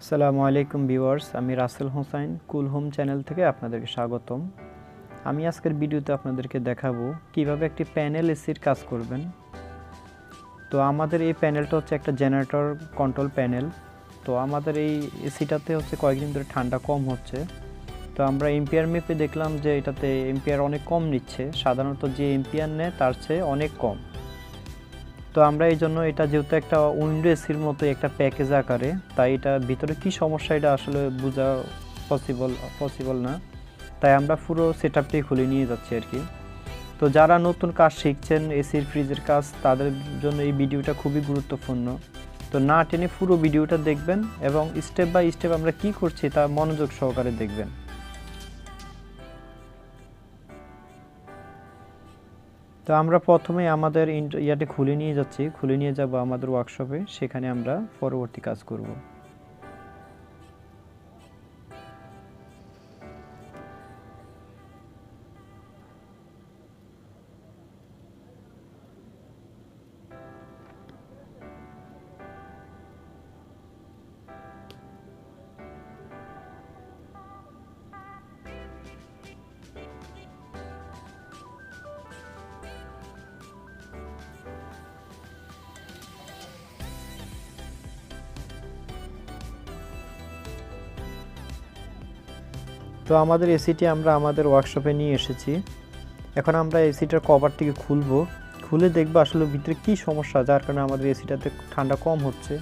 আসসালামু আলাইকুম ভিউয়ার্স, আমি রাসেল হোসাইন কুল হোম চ্যানেল থেকে আপনাদেরকে স্বাগতম। আমি আজকের ভিডিওতে আপনাদেরকে দেখাবো কিভাবে একটি প্যানেল এসির কাজ করবেন। তো আমাদের এই প্যানেলটা হচ্ছে একটা জেনারেটর কন্ট্রোল প্যানেল। তো আমাদের এই এসিটাতে হচ্ছে কয়েকদিন ধরে ঠান্ডা কম হচ্ছে। তো আমরা এম্পিয়ার মেপে দেখলাম যে এটাতে এম্পিয়ার অনেক কম নিচ্ছে, সাধারণত যে এম্পিয়ার নেয় তার চেয়ে অনেক কম। তো আমরা এই জন্য এটা যেহেতু একটা উইন্ডো এসির মতো একটা প্যাকেজ আকারে, তাই এটা ভিতরে কি সমস্যা এটা আসলে বোঝা পসিবল না, তাই আমরা পুরো সেটআপটাই খুলে নিয়ে যাচ্ছি আর কি। তো যারা নতুন কাজ শিখছেন এসির ফ্রিজের কাজ, তাদের জন্য এই ভিডিওটা খুবই গুরুত্বপূর্ণ। তো না টেনে পুরো ভিডিওটা দেখবেন এবং স্টেপ বাই স্টেপ আমরা কি করছি তা মনোযোগ সহকারে দেখবেন। তো আমরা প্রথমে আমাদের ইয়াতে খুলে নিয়ে যাব আমাদের ওয়ার্কশপে, সেখানে আমরা পরবর্তী কাজ করব। তো আমাদের এসিটি আমরা আমাদের ওয়ার্কশপে নিয়ে এসেছি। এখন আমরা এসিটার কভারটিকে খুলে দেখব আসলে ভিতরে কি সমস্যা, যার কারণে আমাদের এসিটাতে ঠান্ডা কম হচ্ছে।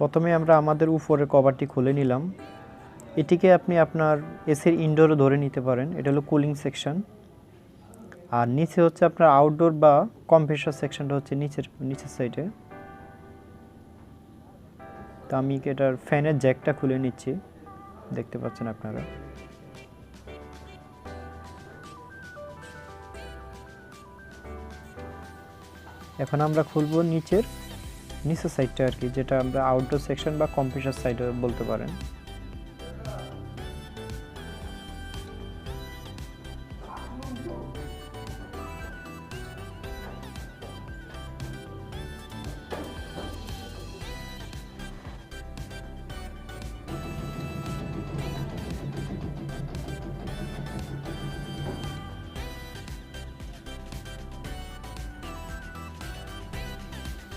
প্রথমে আমরা আমাদের উপরের কভারটি খুলে নিলাম। এটিকে আপনি আপনার এসির ইনডোরও ধরে নিতে পারেন, এটা হলো কুলিং সেকশন। আর নিচে হচ্ছে আপনার আউটডোর বা কম্প্রেসর সেকশনটা হচ্ছে নিচের সাইডে। তো আমি এটার ফ্যানের জ্যাকটা খুলে নিচ্ছি, দেখতে পাচ্ছেন আপনারা। এখন আমরা খুলবো নিচের সাইডটা আর কি, যেটা আমরা আউটডোর সেকশন বা কম্প্রেসর সাইড বলতে পারেন।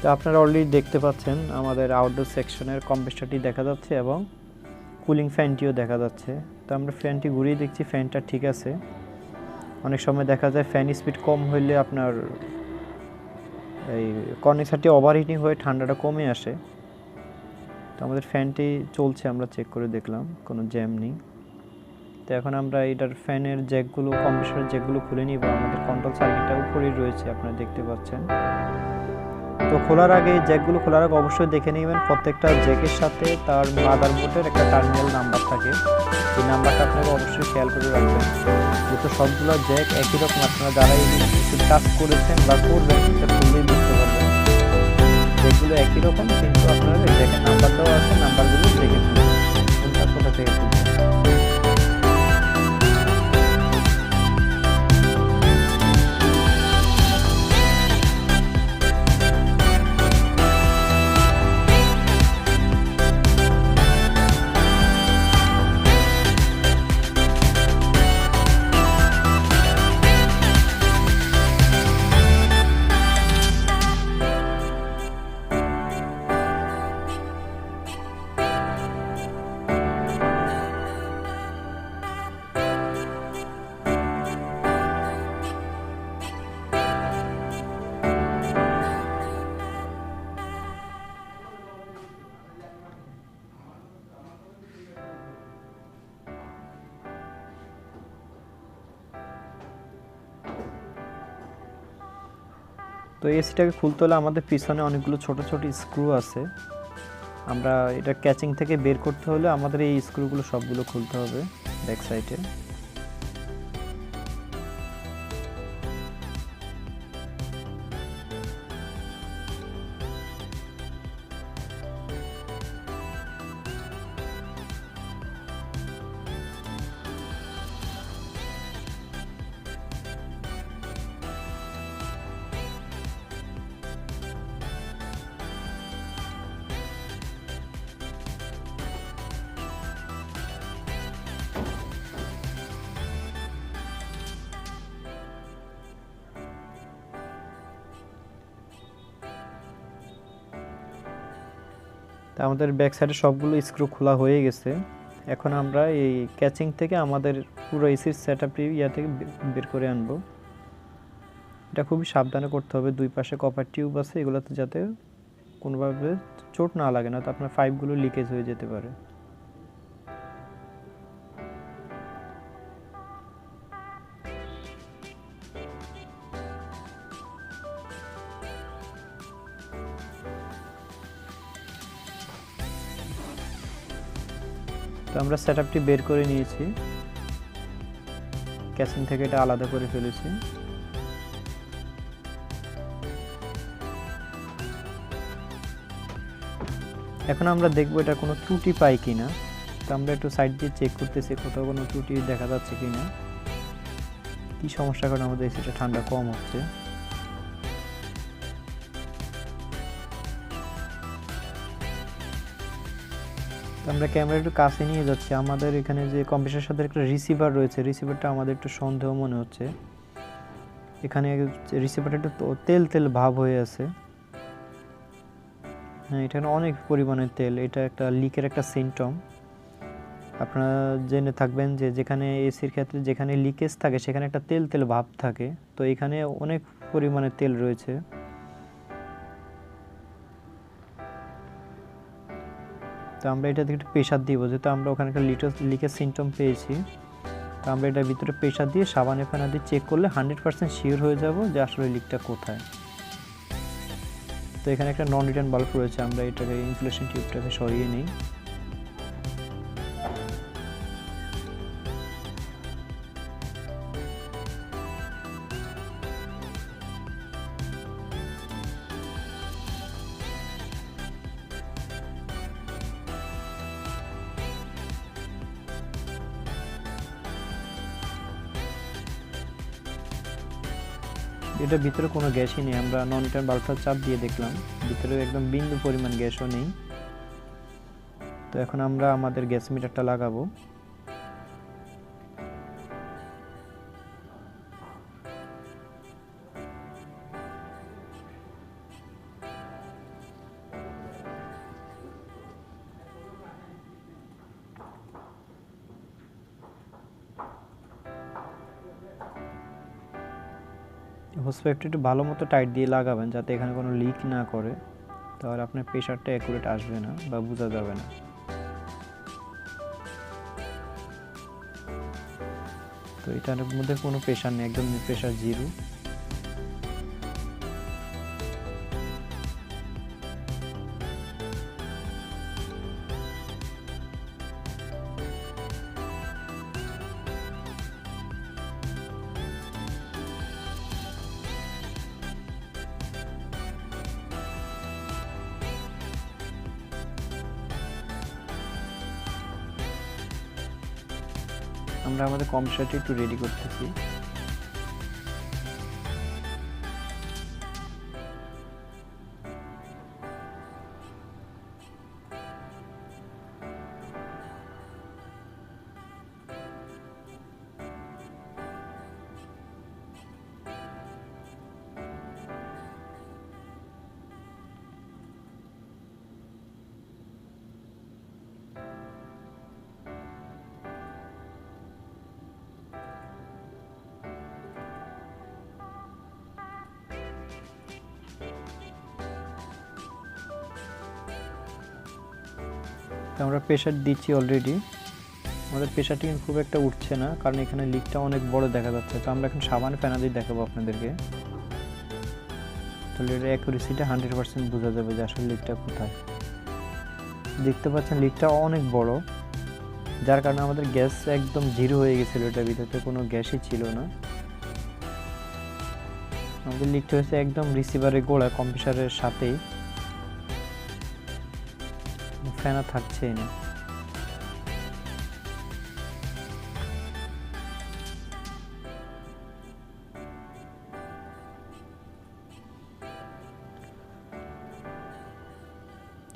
তো আপনারা অলরেডি দেখতে পাচ্ছেন আমাদের আউটডোর সেকশনের কম্প্রেসরটি দেখা যাচ্ছে এবং কুলিং ফ্যানটিও দেখা যাচ্ছে। তো আমরা ফ্যানটি ঘুরিয়ে দেখছি, ফ্যানটা ঠিক আছে। অনেক সময় দেখা যায় ফ্যান স্পিড কম হইলে আপনার এই কন্ডেন্সারটি ওভারহিটিং হয়ে ঠান্ডাটা কমে আসে। তো আমাদের ফ্যানটি চলছে, আমরা চেক করে দেখলাম কোনো জ্যাম নেই। তো এখন আমরা এটার ফ্যানের জ্যাকগুলো, কম্প্রেসরের জ্যাকগুলো খুলে নিব। আমাদের কন্ট্রোল সার্কিটটা উপরেই রয়েছে, আপনারা দেখতে পাচ্ছেন। তো খোলার আগে জ্যাকগুলো খোলার আগে অবশ্যই দেখে নেবেন প্রত্যেকটা জ্যাকের সাথে তার মাদারবোর্ডের একটা টার্মিনাল নাম্বার থাকে। এই নাম্বারটা আপনারা অবশ্যই খেয়াল করে রাখবেন, যেহেতু সবগুলো জ্যাক একই রকম। আপনারা যারা এই কাজ করেছেন বা করবেন সেটা খুললেই বুঝতে পারবেন জ্যাকগুলো একই রকম, কিন্তু আপনারা জ্যাকের নাম্বার দেওয়া আছে, নাম্বারগুলো দেখে খুলবেন কোনটা কোথা থেকে খুলবেন। তো এসিটাকে খুলতে হলে আমাদের পিছনে অনেকগুলো ছোট ছোট স্ক্রু আছে। আমরা এটা ক্যাচিং থেকে বের করতে হলে আমাদের এই স্ক্রুগুলো সবগুলো খুলতে হবে। ব্যাক সাইডে। আমাদের ব্যাক সাইডে সবগুলো স্ক্রু খোলা হয়ে গেছে। এখন আমরা এই ক্যাচিং থেকে আমাদের পুরো এসির সেটআপটি থেকে বের করে আনবো। এটা খুবই সাবধানে করতে হবে। দুই পাশে কপার টিউব আছে, এগুলোতে যাতে কোনোভাবে চোট না লাগে, না তো আপনার পাইপগুলো লিকেজ হয়ে যেতে পারে। তো আমরা সেটআপটি বের করে নিয়েছি, ক্যাচিং থেকে এটা আলাদা করে ফেলেছি। এখন আমরা দেখব এটা কোনো ত্রুটি পাই কিনা। তো আমরা একটু সাইড দিয়ে চেক করতেছি কোথাও কোনো ত্রুটি দেখা যাচ্ছে কিনা, কি সমস্যার কারণে আমাদের এসিটা ঠান্ডা কম হচ্ছে। আমরা ক্যামেরা একটু কাছে নিয়ে যাচ্ছি। আমাদের এখানে যে কম্প্রেসরের সাথে একটা রিসিভার রয়েছে, রিসিভারটা আমাদের একটু সন্দেহ মনে হচ্ছে। এখানে রিসিভারটা একটু তেল তেল ভাব হয়ে আছে। হ্যাঁ, এটা অনেক পরিমাণে তেল, এটা একটা লিকের একটা সিমটম। আপনারা জেনে থাকবেন যে যেখানে এসির ক্ষেত্রে যেখানে লিকেজ থাকে সেখানে একটা তেল তেল ভাব থাকে, তো এখানে অনেক পরিমাণে তেল রয়েছে। তো আমরা এটা থেকে একটু প্রেশার দিব, যেহেতু আমরা ওখানে একটা লিকেজ সিমটম পেয়েছি। তো আমরা এটার ভিতরে প্রেশার দিয়ে সাবানে ফেনা দিয়ে চেক করলে 100% শিওর হয়ে যাব যে আসলে লিকটা কোথায়। তো এখানে একটা নন রিটার্ন বাল্ব রয়েছে, আমরা এটাকে ইনসুলেশন টিউবটাকে সরিয়ে নিই। এটার ভিতরে কোনো গ্যাসই নেই। আমরা নন রিটার্ন বাল্বটা চাপ দিয়ে দেখলাম, ভিতরে একদম বিন্দু পরিমাণ গ্যাসও নেই। তো এখন আমরা আমাদের গ্যাস মিটারটা লাগাবো। হোস পাইপটা একটু ভালো মতো টাইট দিয়ে লাগাবেন যাতে এখানে কোনো লিক না করে, তাহলে আপনার প্রেশারটা অ্যাকুরেট আসবে না বা বোঝা যাবে না। তো এটার মধ্যে কোনো প্রেশার নেই, একদম প্রেশার জিরো। আমরা আমাদের কম্প্রেসারটি একটু রেডি করতেছি। আমরা প্রেশার দিচ্ছি অলরেডি, আমাদের প্রেশারটি খুব একটা উঠছে না কারণ এখানে লিকটা অনেক বড় দেখা যাচ্ছে। তো আমরা এখন সাবান ফেনা দিয়ে দেখাবো আপনাদেরকে, তাহলে এর অ্যাকুরেসিটা 100% বোঝা যাবে যে আসলে লিকটা কোথায়। দেখতে পাচ্ছেন লিকটা অনেক বড়। যার কারণে আমাদের গ্যাস একদম জিরো হয়ে গেছিলো, এটার ভিতরে কোনো গ্যাসই ছিল না। আমাদের লিকটা হয়েছে একদম রিসিভারের গোড়া কম্প্রেসারের সাথেই, ফ্যান আর থাকছেই না।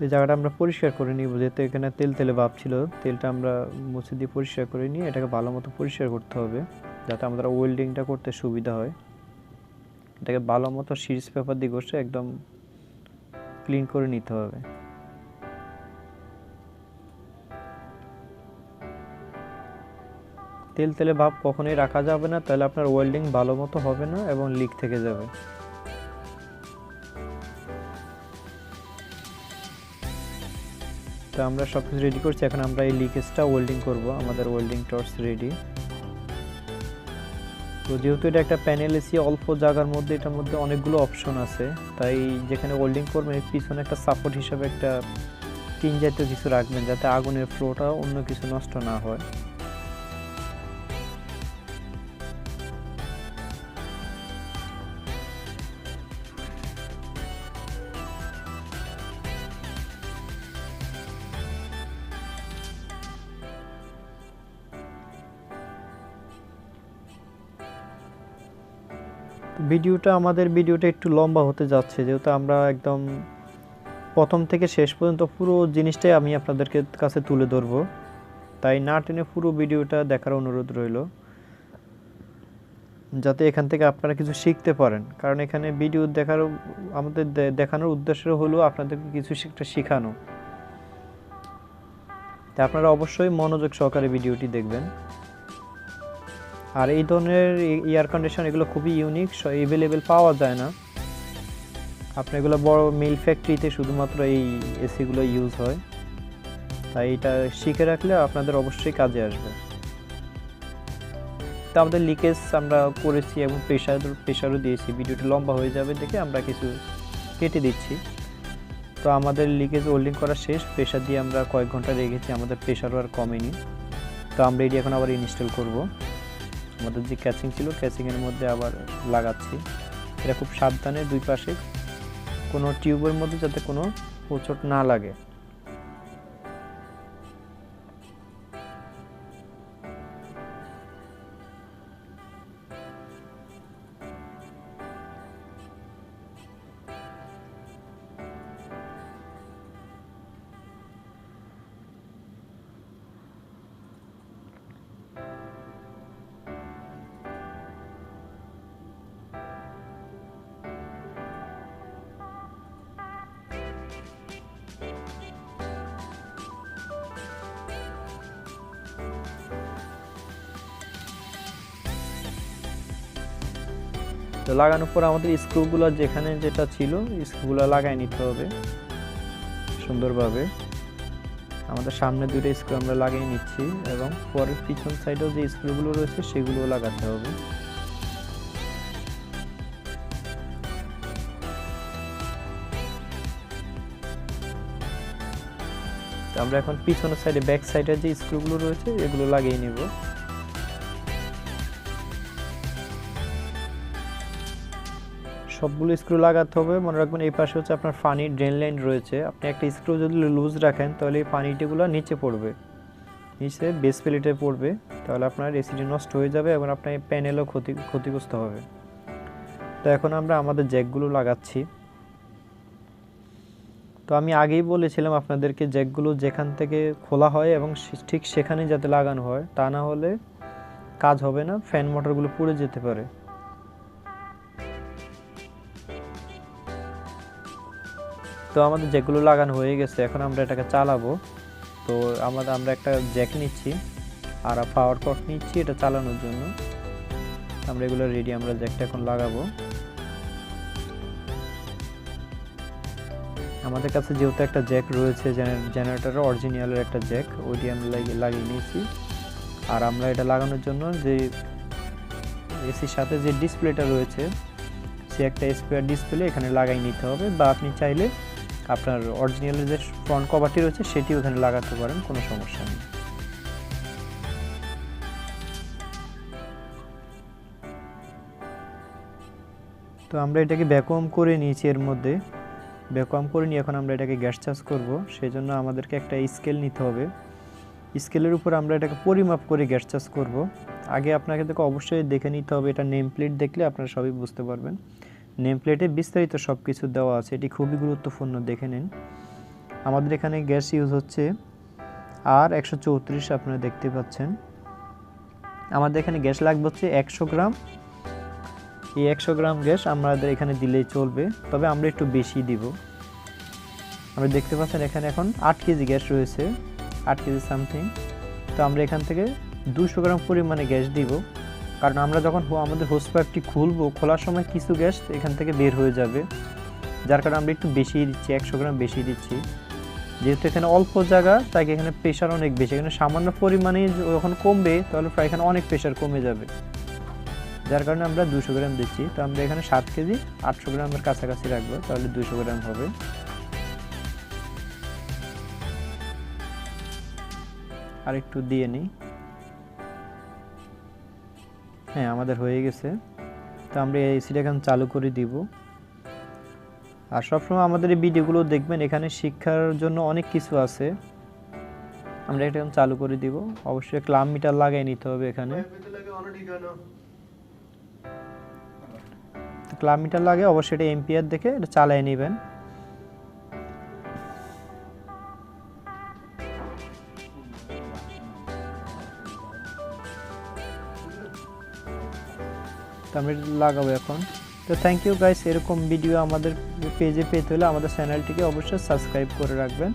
এই জায়গাটা আমরা পরিষ্কার করে নিব, যেহেতু এখানে তেল তেলে ভাব ছিল, তেলটা আমরা মুছে দিয়ে পরিষ্কার করে নিয়ে এটাকে ভালো মতো পরিষ্কার করতে হবে, যাতে আমাদের ওয়েল্ডিংটা করতে সুবিধা হয়। এটাকে ভালো মতো সিরিজ পেপার দিয়ে ঘষে একদম ক্লিন করে নিতে হবে। তেল তেলে ভাব কখনোই রাখা যাবে না, তাহলে আপনার ওয়েল্ডিং ভালো মতো হবে না এবং লিক থেকে যাবে। তো আমরা সব কিছু রেডি করছি, এখন আমরা এই লিকেজটা ওয়েল্ডিং করব। আমাদের ওয়েল্ডিং টর্চ রেডি। তো যেহেতু এটা একটা প্যানেল এসি, অল্প জায়গার মধ্যে এটার মধ্যে অনেকগুলো অপশন আছে, তাই যেখানে ওয়েল্ডিং করবেন পিছনে একটা সাপোর্ট হিসাবে একটা টিন জাতীয় কিছু রাখবেন, যাতে আগুনের ফ্লোটা অন্য কিছু নষ্ট না হয়। আমাদের ভিডিওটা একটু লম্বা হতে যাচ্ছে, যেহেতু আমরা একদম প্রথম থেকে শেষ পর্যন্ত পুরো জিনিসটাই আমি আপনাদেরকে কাছে তুলে ধরবো, তাই না টেনে পুরো ভিডিওটা দেখার অনুরোধ রইল, যাতে এখান থেকে আপনারা কিছু শিখতে পারেন। কারণ এখানে ভিডিও আমাদের দেখানোর উদ্দেশ্য হলো আপনাদেরকে কিছু একটা শেখানো, তাই আপনারা অবশ্যই মনোযোগ সহকারে ভিডিওটি দেখবেন। আর এই ধরনের এয়ার কন্ডিশন এগুলো খুবই ইউনিক, এভেলেবেল পাওয়া যায় না। আপনার এগুলো বড় মিল ফ্যাক্টরিতে শুধুমাত্র এই এসিগুলো ইউজ হয়, তাই এটা শিখে রাখলে আপনাদের অবশ্যই কাজে আসবে। তো আমাদের লিকেজ আমরা করেছি এবং প্রেশারও দিয়েছি, ভিডিওটি লম্বা হয়ে যাবে দেখে আমরা কিছু কেটে দিচ্ছি। তো আমাদের লিকেজ ওয়েল্ডিং করা শেষ, প্রেশার দিয়ে আমরা কয়েক ঘন্টা রেখেছি, আমাদের প্রেশারও আর কমেনি। তো আমরা এটি এখন আবার ইনস্টল করব। আমাদের যে ক্যাচিং ছিল, ক্যাচিংয়ের মধ্যে আবার লাগাচ্ছি। এটা খুব সাবধানে দুই পাশে কোনো টিউবের মধ্যে যাতে কোনো হোঁচট না লাগে। তো লাগানোর পর আমাদের স্ক্রুগুলো যেখানে যেটা ছিল স্ক্রুগুলো লাগাই নিতে হবে সুন্দরভাবে। আমাদের সামনে দুটো স্ক্রু আমরা লাগিয়ে নিচ্ছি এবং পরের পিছন সাইডেও যে স্ক্রুগুলো রয়েছে সেগুলো লাগাতে হবে। তো আমরা এখন পিছনের সাইডে ব্যাক সাইডের যে স্ক্রুগুলো রয়েছে এগুলো লাগিয়ে নিব। সবগুলো স্ক্রু লাগাতে হবে। মনে রাখবেন এই পাশে হচ্ছে আপনার পানির ড্রেন লাইন রয়েছে, আপনি একটা স্ক্রু যদি লুজ রাখেন তাহলে এই পানিগুলো নিচে পড়বে, নিচে বেস প্লেটে পড়বে, তাহলে আপনার এসিডি নষ্ট হয়ে যাবে এবং আপনার প্যানেলও ক্ষতিগ্রস্ত হবে। তো এখন আমরা আমাদের জ্যাকগুলো লাগাচ্ছি। তো আমি আগেই বলেছিলাম আপনাদেরকে জ্যাকগুলো যেখান থেকে খোলা হয় এবং ঠিক সেখানে যাতে লাগানো হয়, তা না হলে কাজ হবে না, ফ্যান মোটরগুলো পুড়ে যেতে পারে। তো আমাদের জ্যাকগুলো লাগানো হয়ে গেছে, এখন আমরা এটাকে চালাবো। তো আমরা একটা জ্যাক নিচ্ছি আর পাওয়ার কর্ড নিচ্ছি এটা চালানোর জন্য। আমরা এগুলো রেডি, আমরা জ্যাকটা এখন লাগাবো। আমাদের কাছে যেহেতু একটা জ্যাক রয়েছে জেনারেটরের অরিজিনালের একটা জ্যাক, ওইটি আমরা লাগিয়ে নিয়েছি। আর আমরা এটা লাগানোর জন্য যে এসির সাথে যে ডিসপ্লেটা রয়েছে সে একটা স্পেয়ার ডিসপ্লে এখানে লাগাই নিতে হবে, বা আপনি চাইলে আপনার অরিজিনালের যে ফ্রন্ট কভারটি রয়েছে সেটিও এখানে লাগাতে পারেন, কোনো সমস্যা নেই। তো আমরা এটাকে ভ্যাকুয়াম করে নিয়েছি, এর মধ্যে ভ্যাকুয়াম করে নিয়ে এখন আমরা এটাকে গ্যাস চার্জ করব। সেই জন্য আমাদেরকে একটা স্কেল নিতে হবে। স্কেলের উপর আমরা এটাকে পরিমাপ করে গ্যাস চার্জ করব। আগে আপনাকে অবশ্যই দেখে নিতে হবে, এটা নেম প্লেট দেখলে আপনারা সবই বুঝতে পারবেন। নেম প্লেটে বিস্তারিত সব কিছু দেওয়া আছে, এটি খুবই গুরুত্বপূর্ণ, দেখে নিন। আমাদের এখানে গ্যাস ইউজ হচ্ছে R134, আপনারা দেখতে পাচ্ছেন। আমাদের এখানে গ্যাস লাগবে হচ্ছে 100 গ্রাম। এই 100 গ্রাম গ্যাস আমাদের এখানে দিলেই চলবে, তবে আমরা একটু বেশি দিব। আমরা দেখতে পাচ্ছেন এখানে এখন 8 কেজি গ্যাস রয়েছে, 8 কেজি সামথিং। তো আমরা এখান থেকে 200 গ্রাম পরিমাণে গ্যাস দিব, কারণ আমরা যখন আমাদের হোস পাইপটি খুলবো, খোলার সময় কিছু গ্যাস এখান থেকে বের হয়ে যাবে, যার কারণে আমরা একটু বেশি দিচ্ছি, 100 গ্রাম বেশি দিচ্ছি। যেহেতু এখানে অল্প জায়গা, তাই এখানে প্রেশার অনেক বেশি। এখানে সামান্য পরিমাণে যখন কমবে, তাহলে প্রায় এখানে অনেক প্রেশার কমে যাবে, যার কারণে আমরা 200 গ্রাম দিচ্ছি। তো আমরা এখানে 7 কেজি 800 গ্রামের কাছাকাছি রাখবো, তাহলে 200 গ্রাম হবে। আর একটু দিয়ে নিই। হ্যাঁ, আমাদের হয়ে গেছে। তো আমরা এসিটা এখন চালু করে দিব। আর সবসময় আমাদের এই ভিডিওগুলো দেখবেন, এখানে শিক্ষার জন্য অনেক কিছু আছে। আমরা এটা এখন চালু করে দিব। অবশ্যই ক্লাম মিটার লাগিয়ে নিতে হবে এখানে। ক্লাম মিটার লাগে, অবশ্যই এটা এম্পিয়ার দেখে এটা চালিয়ে নেবেন। তো আমরা লাগাবো এখন। তো থ্যাংক ইউ গাইস, এরকম ভিডিও আমাদের পেজে পেতে হলে আমাদের চ্যানেলটিকে অবশ্যই সাবস্ক্রাইব করে রাখবেন।